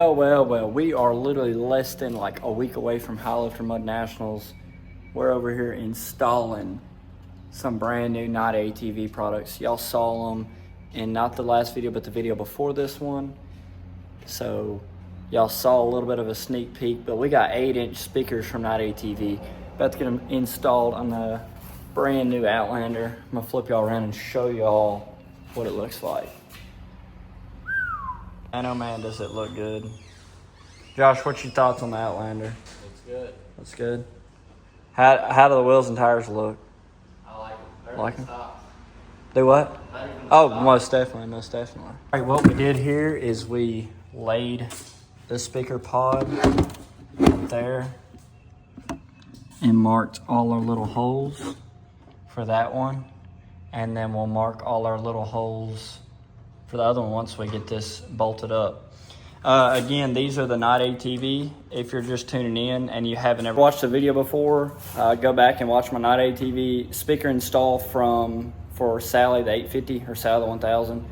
Well, we are literally less than like a week away from High Lifter Mud Nationals. We're over here installing some brand new Knight ATV products. Y'all saw them in not the last video, but the video before this one. So y'all saw a little bit of a sneak peek, but we got 8-inch speakers from Knight ATV. About to get them installed on the brand new Outlander. I'm gonna flip y'all around and show y'all what it looks like. I know, man, does it look good? Josh, what's your thoughts on the Outlander? Looks good. Looks good. How do the wheels and tires look? I like it. Better Like than them? stock. Do what? Better than Oh, stock. most definitely. All right, what we did here is we laid the speaker pod up there and marked all our little holes for that one. And then we'll mark all our little holes for the other one once we get this bolted up. Again, these are the Knight ATV. If you're just tuning in and you haven't ever watched the video before, go back and watch my Knight ATV speaker install for Sally the 850 or Sally the 1000.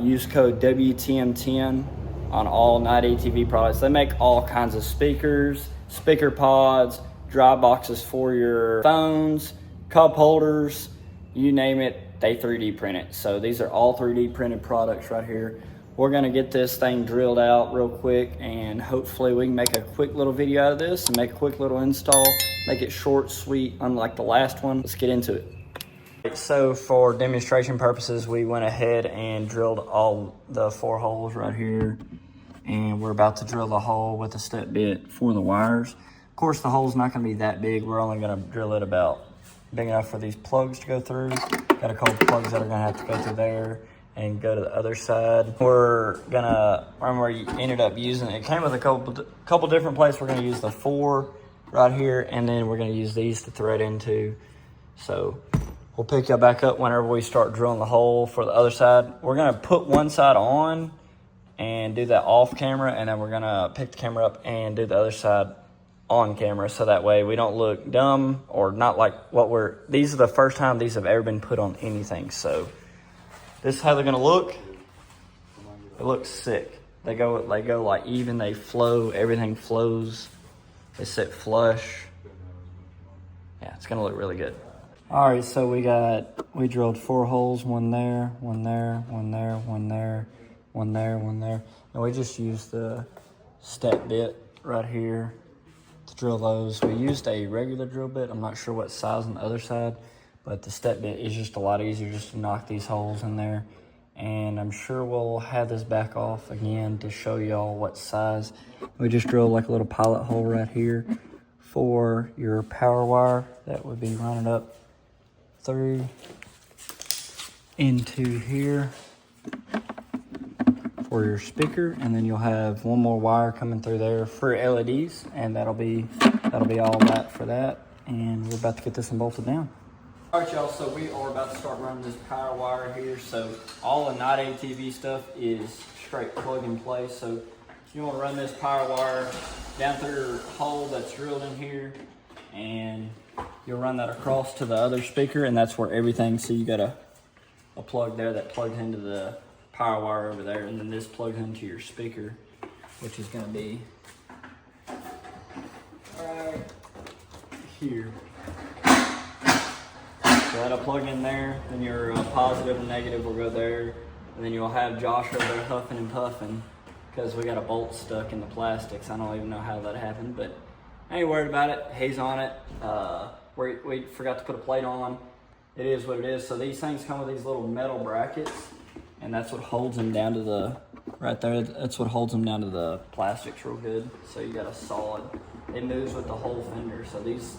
Use code WTM10 on all Knight ATV products. They make all kinds of speakers, speaker pods, drive boxes for your phones, cup holders, you name it, they 3D print it. So these are all 3D printed products right here. We're gonna get this thing drilled out real quick and hopefully we can make a quick little video out of this and make a quick little install, make it short, sweet, unlike the last one. Let's get into it. So for demonstration purposes, we went ahead and drilled all the 4 holes right here. And we're about to drill the hole with a step bit for the wires. Of course, the hole's not gonna be that big. We're only gonna drill it about big enough for these plugs to go through. Got a couple plugs that are gonna have to go through there and go to the other side. We're gonna, remember we ended up using, it came with a couple different places. We're gonna use the 4 right here, and then we're gonna use these to thread into. So we'll pick you back up whenever we start drilling the hole for the other side. We're gonna put one side on and do that off camera, and then we're gonna pick the camera up and do the other side on camera, so that way we don't look dumb or not like what these are the first time these have ever been put on anything. So this is how they're gonna look. It looks sick. They go like even, they flow, everything flows. They sit flush. Yeah, it's gonna look really good. All right, so we drilled 4 holes, one there, one there, one there, one there, one there, one there. And we just used the step bit right here to drill those. We used a regular drill bit. I'm not sure what size on the other side, but the step bit is just a lot easier just to knock these holes in there. And I'm sure we'll have this back off again to show y'all what size. We just drilled like a little pilot hole right here for your power wire that would be running up through into here for your speaker, and then you'll have one more wire coming through there for LEDs, and that'll be all that for that. And we're about to get this one bolted down. All right, y'all, so we are about to start running this power wire here. So all the Knight ATV stuff is straight plug and play. So you want to run this power wire down through your hole that's drilled in here, and you'll run that across to the other speaker, and that's where everything, so you got a plug there that plugs into the power wire over there, and then this plugs into your speaker, which is going to be right here. So that'll plug in there, then your positive and negative will go there, and then you'll have Josh over there huffing and puffing because we got a bolt stuck in the plastics. I don't even know how that happened, but I ain't worried about it. He's on it. We forgot to put a plate on. It is what it is. So these things come with these little metal brackets, and that's what holds them down to the, right there, that's what holds them down to the plastics real good. So you got a solid, it moves with the whole fender. So these,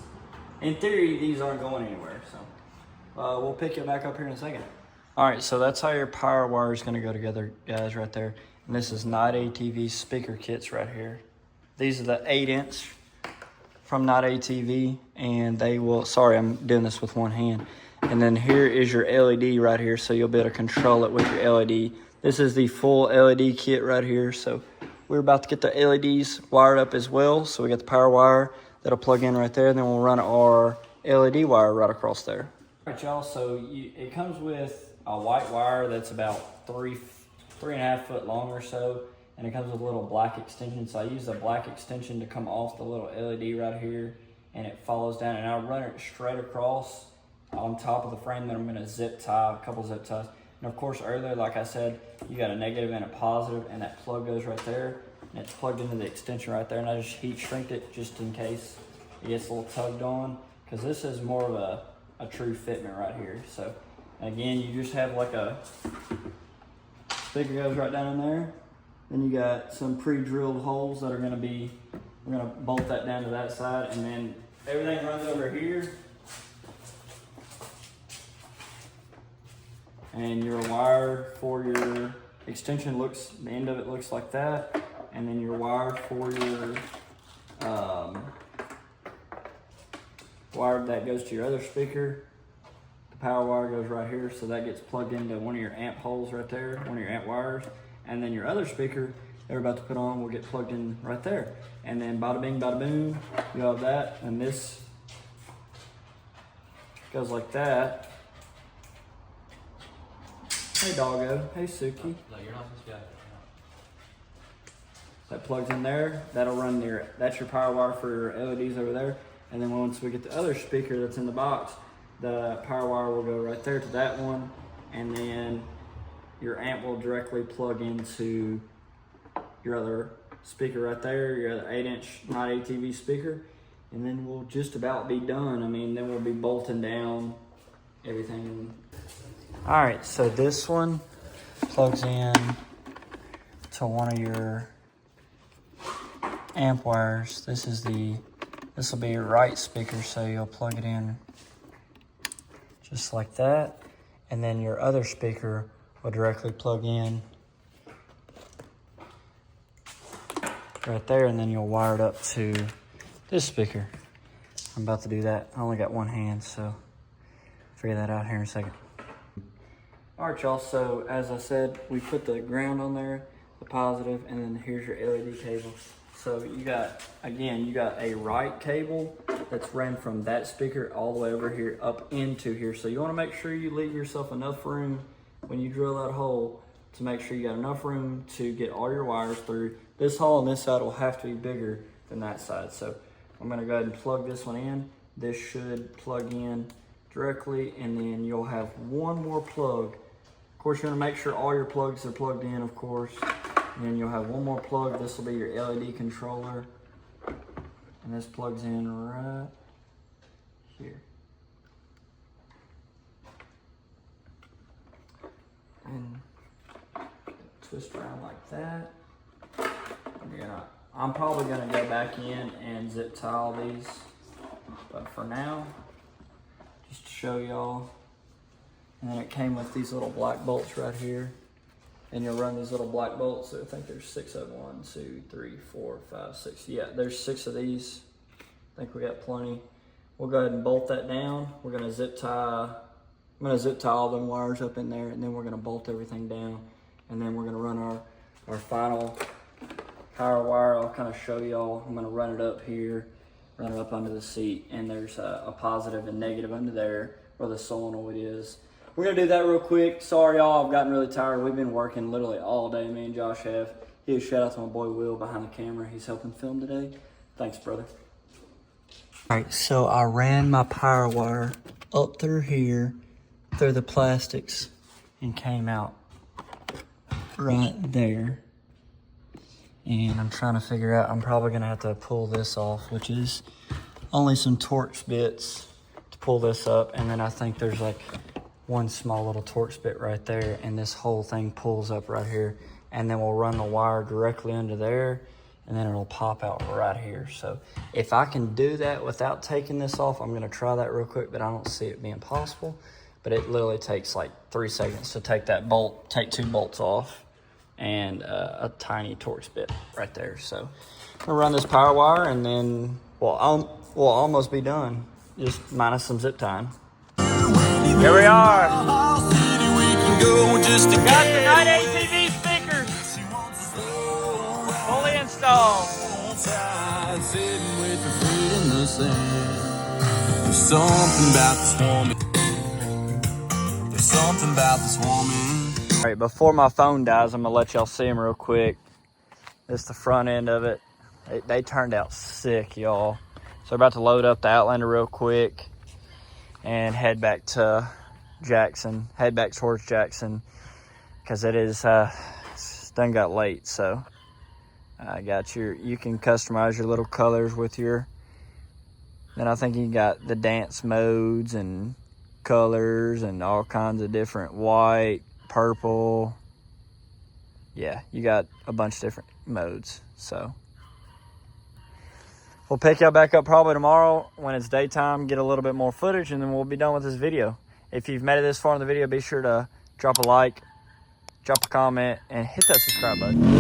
in theory, these aren't going anywhere. So we'll pick you back up here in a second. All right, so that's how your power wire is gonna go together, guys, right there. And this is Knight ATV speaker kits right here. These are the 8-inch from Knight ATV, and they will, sorry, I'm doing this with one hand. And then here is your LED right here, so you'll be able to control it with your LED. This is the full LED kit right here. So we're about to get the LEDs wired up as well. So we got the power wire that'll plug in right there, and then we'll run our LED wire right across there. All right, y'all, so it comes with a white wire that's about 3.5 foot long or so, and it comes with a little black extension. So I use the black extension to come off the little LED right here, and it follows down, and I'll run it straight across on top of the frame. Then I'm gonna zip tie, a couple zip ties. And of course earlier, like I said, you got a negative and a positive, and that plug goes right there, and it's plugged into the extension right there. And I just heat shrinked it just in case it gets a little tugged on, because this is more of a true fitment right here. So again, you just have like a speaker goes right down in there. Then you got some pre-drilled holes that are gonna be, we're gonna bolt that down to that side, and then everything runs over here. And your wire for your extension looks, the end of it looks like that. And then your wire for your wire that goes to your other speaker, the power wire goes right here. So that gets plugged into one of your amp holes right there, one of your amp wires. And then your other speaker that we're about to put on will get plugged in right there. And then bada bing, bada boom, you have that. And this goes like that. Hey doggo, hey Suki. No, you're not supposed to be out That plugs in there, that'll run your, that's your power wire for your LEDs over there. And then once we get the other speaker that's in the box, the power wire will go right there to that one. And then your amp will directly plug into your other speaker right there, your other 8-inch Knight ATV speaker. And then we'll just about be done. I mean, then we'll be bolting down everything. All right, so this one plugs in to one of your amp wires. This will be your right speaker, so you'll plug it in just like that. And then your other speaker will directly plug in right there, and then you'll wire it up to this speaker. I'm about to do that. I only got one hand, so figure that out here in a second. All right, y'all, so as I said, we put the ground on there, the positive, and then here's your LED cable. So you got, again, you got a right cable that's ran from that speaker all the way over here up into here. So you wanna make sure you leave yourself enough room when you drill that hole to make sure you got enough room to get all your wires through. This hole on this side will have to be bigger than that side. So I'm gonna go ahead and plug this one in. This should plug in directly, and then you'll have one more plug. Of course, you're gonna make sure all your plugs are plugged in, of course. And then you'll have one more plug. This will be your LED controller. And this plugs in right here. And twist around like that. I'm probably gonna go back in and zip tie all these. But for now, just to show y'all. And then it came with these little black bolts right here. And you'll run these little black bolts. So I think there's 6 of them. 1, 2, 3, 4, 5, 6. Yeah, there's 6 of these. I think we got plenty. We'll go ahead and bolt that down. We're gonna zip tie, I'm gonna zip tie all them wires up in there, and then we're gonna bolt everything down. And then we're gonna run our final power wire. I'll kind of show y'all. I'm gonna run it up here, run it up under the seat, and there's a positive and negative under there where the solenoid is. We're gonna do that real quick. Sorry y'all, I've gotten really tired. We've been working literally all day, me and Josh have. Huge shout out to my boy Will behind the camera. He's helping film today. Thanks, brother. All right, so I ran my power wire up through here, through the plastics, and came out right there. And I'm trying to figure out, I'm probably gonna have to pull this off, which is only some Torx bits to pull this up. And then I think there's like one small little Torx bit right there, and this whole thing pulls up right here. And then we'll run the wire directly under there, and then it'll pop out right here. So if I can do that without taking this off, I'm gonna try that real quick, but I don't see it being possible. But it literally takes like 3 seconds to take that bolt, take 2 bolts off, and a tiny Torx bit right there. So I'm gonna run this power wire, and then we'll almost be done, just minus some zip tying. Here we are. Got the Knight ATV speakers fully installed. There's something about this woman. All right, before my phone dies, I'm gonna let y'all see them real quick. This is the front end of it. They turned out sick, y'all. So we're about to load up the Outlander real quick and head back to Jackson. Head back towards Jackson because it is it's done got late. So I got you can customize your little colors with your. Then I think you got the dance modes and colors and all kinds of different white, purple. Yeah, you got a bunch of different modes. So we'll pick y'all back up probably tomorrow when it's daytime, get a little bit more footage, and then we'll be done with this video. If you've made it this far in the video, be sure to drop a like, drop a comment, and hit that subscribe button.